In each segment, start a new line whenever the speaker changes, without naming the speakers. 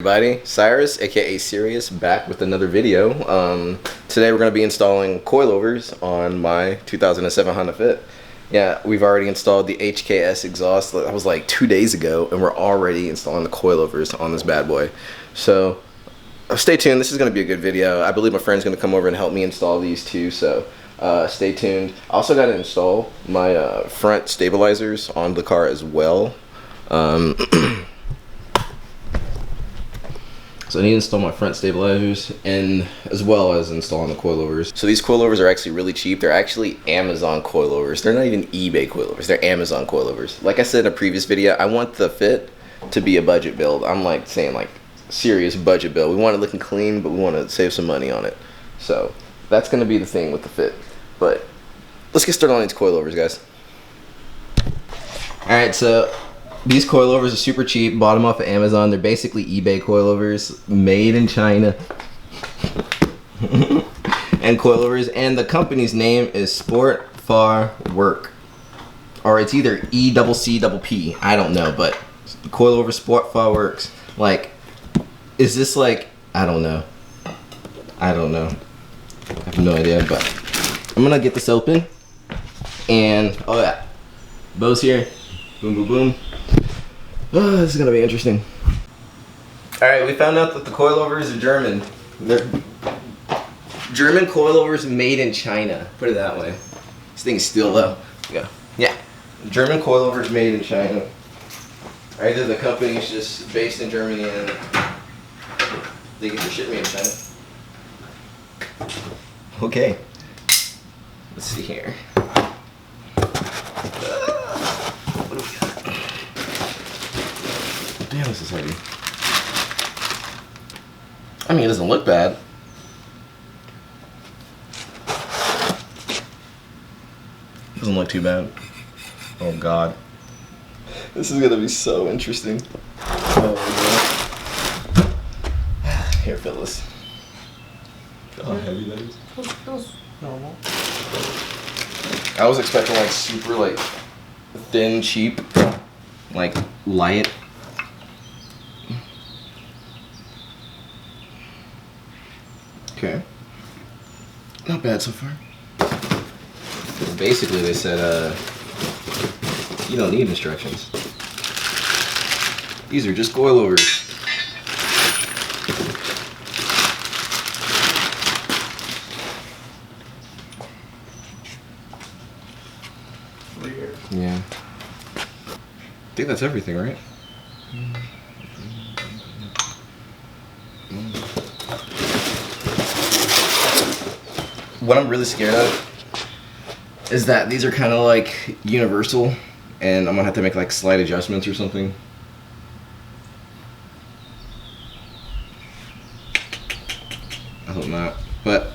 Everybody, Cyrus, aka Sirius, back with another video. Today we're going to be installing coilovers on my 2007 Honda Fit. Yeah, we've already installed the HKS exhaust. That was like 2 days ago, and we're already installing the coilovers on this bad boy. So stay tuned. This is going to be a good video. I believe my friend's going to come over and help me install these too. So stay tuned. I also got to install my front stabilizers on the car as well. So I need to install my front stabilizers and as well as installing the coilovers. So these coilovers are actually really cheap. They're actually Amazon coilovers. They're not even eBay coilovers. They're Amazon coilovers. Like I said in a previous video, I want the Fit to be a budget build. I'm like saying like serious budget build. We want it looking clean, but we want to save some money on it. So that's going to be the thing with the Fit. But let's get started on these coilovers, guys. All right, so these coilovers are super cheap, bought them off of Amazon. They're basically eBay coilovers, made in China. And coilovers, and the company's name is Sport Far Work. Or it's either ECCP, I don't know, but coilover Sport Far Works. Like, is this like, I don't know. I have no idea, but I'm gonna get this open. And, oh yeah, Bo's here. Boom, boom, boom. Oh, this is gonna be interesting. Alright, we found out that the coilovers are German. They're German coilovers made in China. Put it that way. This thing is still low. Yeah. German coilovers made in China. Either the company is just based in Germany and they get their shit made in China. Okay. Let's see here. Damn, this is heavy. I mean, it doesn't look bad. Doesn't look too bad. Oh God. This is gonna be so interesting. Oh, man. Here, Phyllis. Feel how heavy that is. Feels normal. I was expecting like super like thin, cheap, like light. Okay. Not bad so far. Basically, they said, you don't need instructions. These are just coilovers. Yeah. I think that's everything, right? What I'm really scared of is that these are kind of like universal and I'm gonna have to make like slight adjustments or something. I hope not. But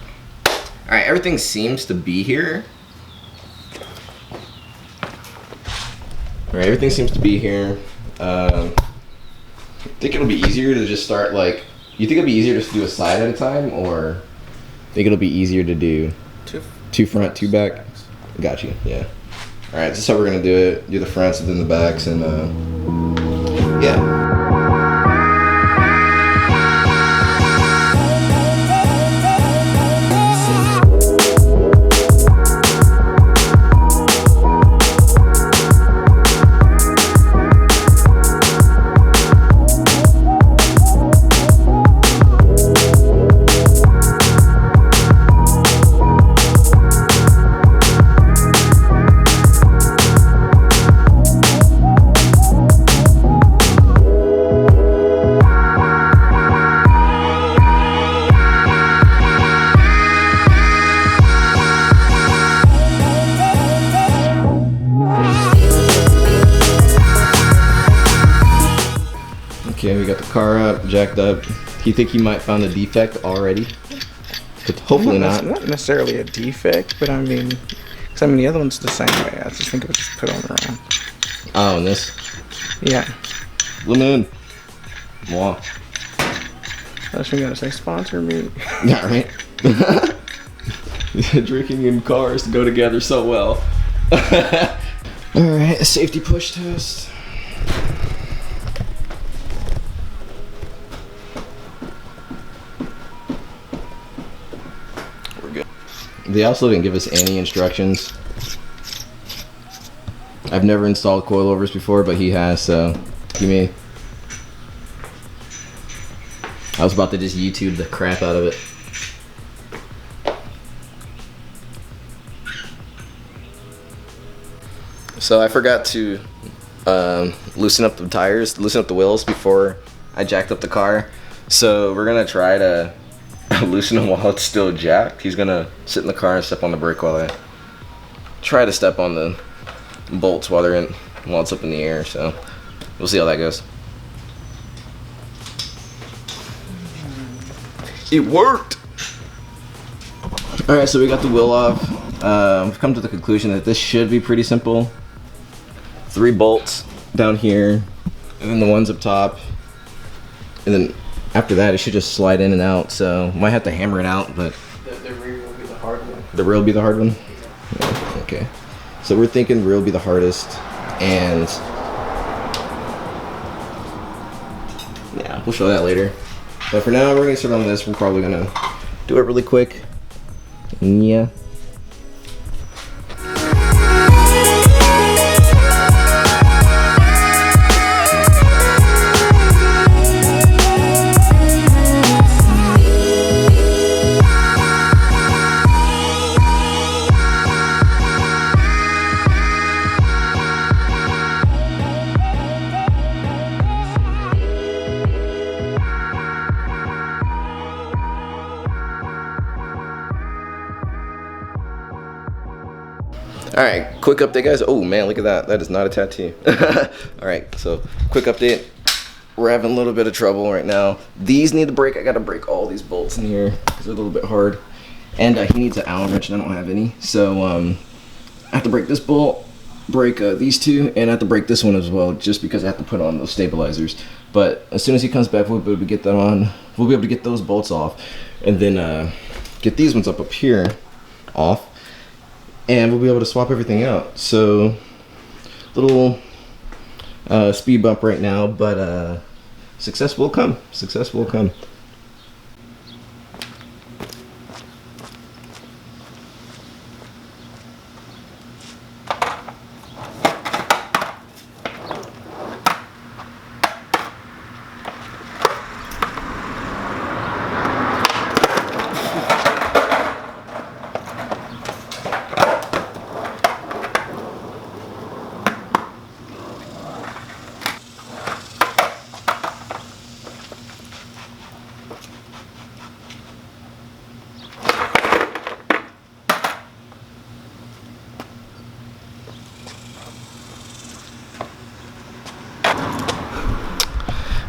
alright, everything seems to be here. Alright, everything seems to be here. I think it'll be easier to just start like, you think it'll be easier just to do a side at a time, or think it'll be easier to do two front, two back? Got you, yeah. Alright, this is how we're gonna do it. Do the fronts and then the backs, and yeah. Okay, we got the car up, jacked up. You think he might find a defect already? But hopefully not.
Not necessarily a defect, but I mean, because I mean the other one's the same way. I just think it was just put on around.
Oh, and this?
Yeah.
Blue Moon. Wow.
That's when you gotta say sponsor me.
Yeah, right? Drinking and cars go together so well. Alright, a safety push test. They also didn't give us any instructions. I've never installed coilovers before, but he has, so he may. I was about to just YouTube the crap out of it. So I forgot to loosen up the tires, loosen up the wheels before I jacked up the car. So we're gonna try to loosen them while it's still jacked. He's gonna sit in the car and step on the brake while I try to step on the bolts while it's up in the air. So we'll see how that goes. It worked. All right, so we got the wheel off. We've come to the conclusion that this should be pretty simple. 3 bolts down here, and then the ones up top, and then after that it should just slide in and out. So might have to hammer it out, but
The rear will be the hard one.
the rear will be the hard one. Yeah, okay, so we're thinking rear will be the hardest, and yeah, we'll show that later. But for now, we're gonna start on this. We're probably gonna do it really quick. Yeah. All right, quick update, guys. Oh man, look at that. That is not a tattoo. All right, so quick update. We're having a little bit of trouble right now. These need to break. I gotta break all these bolts in here because they're a little bit hard. And he needs an Allen wrench, and I don't have any. So I have to break this bolt, break these 2, and I have to break this one as well, just because I have to put on those stabilizers. But as soon as he comes back, we'll be able to get that on. We'll be able to get those bolts off, and then get these ones up here off. And we'll be able to swap everything out. So, little speed bump right now, but success will come. Success will come.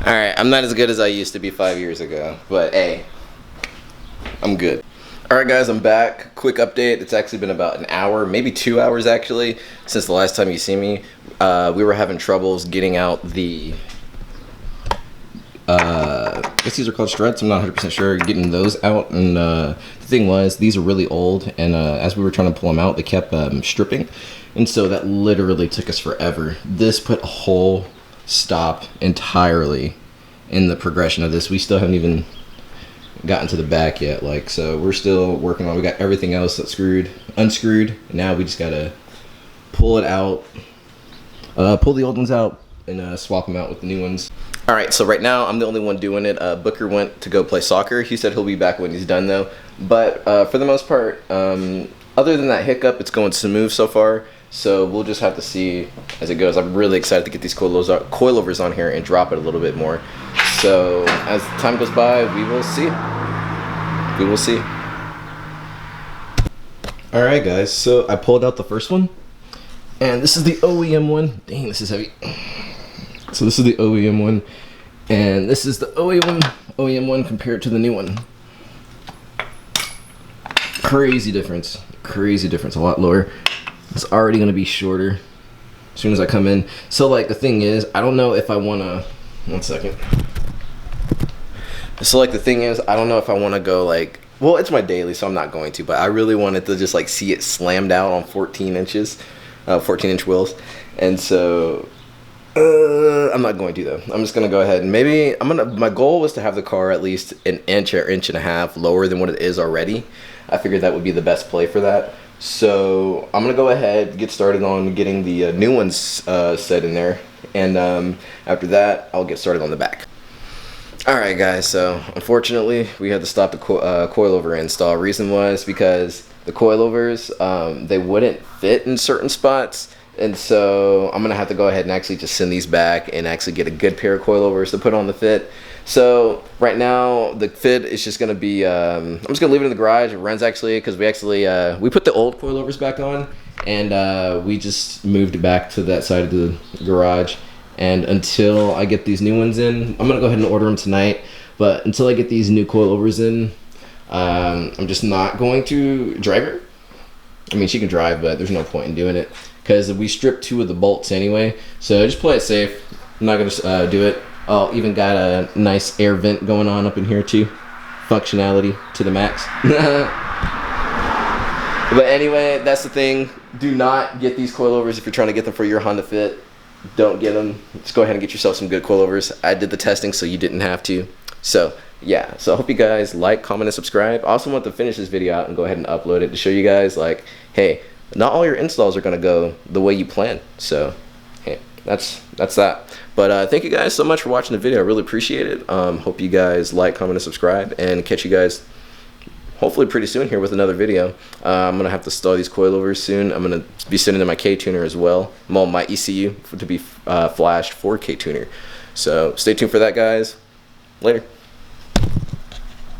Alright, I'm not as good as I used to be 5 years ago, but hey, I'm good. Alright guys, I'm back. Quick update. It's actually been about an hour, maybe 2 hours actually, since the last time you see me. We were having troubles getting out the, I guess these are called struts, I'm not 100% sure, getting those out. And the thing was, these are really old, and as we were trying to pull them out, they kept stripping. And so that literally took us forever. This put a whole stop entirely in the progression of this. We still haven't even gotten to the back yet, like, so we're still working on. We got everything else that's unscrewed. Now we just gotta pull it out, pull the old ones out, and swap them out with the new ones. All right, so right now I'm the only one doing it. Booker went to go play soccer. He said he'll be back when he's done though. But for the most part, other than that hiccup, it's going smooth so far. So we'll just have to see as it goes. I'm really excited to get these coilovers on here and drop it a little bit more. So as time goes by, we will see. We will see. All right, guys. So I pulled out the first one, and this is the OEM one. Dang, this is heavy. So this is the OEM one, and this is the OEM one compared to the new one. Crazy difference. Crazy difference. A lot lower. It's already gonna be shorter as soon as I come in. So like the thing is, I don't know if I wanna, one second. So like the thing is, I don't know if I wanna go like, well, it's my daily, so I'm not going to, but I really wanted to just like see it slammed out on 14 inches, 14-inch wheels. And so I'm not going to though. I'm just gonna go ahead and maybe my goal was to have the car at least an inch or inch and a half lower than what it is already. I figured that would be the best play for that. So I'm gonna go ahead, get started on getting the new ones set in there, and after that I'll get started on the back. Alright guys, so unfortunately we had to stop the coilover install. Reason was because the coilovers, they wouldn't fit in certain spots, and so I'm gonna have to go ahead and actually just send these back and actually get a good pair of coilovers to put on the fit. So right now the fit is just gonna be, I'm just gonna leave it in the garage. It runs actually because we put the old coilovers back on, and we just moved it back to that side of the garage. And until I get these new ones in, I'm gonna go ahead and order them tonight, but until I get these new coilovers in, I'm just not going to drive her. I mean, she can drive, but there's no point in doing it because we stripped 2 of the bolts anyway, so just play it safe. I'm not gonna do it. Oh, even got a nice air vent going on up in here too, functionality to the max. But anyway, that's the thing, do not get these coilovers if you're trying to get them for your Honda Fit. Don't get them. Just go ahead and get yourself some good coilovers. I did the testing so you didn't have to. So yeah, so I hope you guys like, comment, and subscribe. I also want to finish this video out and go ahead and upload it to show you guys, like, hey, not all your installs are going to go the way you plan. So hey, that's that. But thank you guys so much for watching the video. I really appreciate it. Hope you guys like, comment, and subscribe, and catch you guys hopefully pretty soon here with another video. I'm gonna have to install these coilovers soon. I'm gonna be sending in my K-tuner as well. My ECU to be flashed for K-tuner. So stay tuned for that, guys. Later.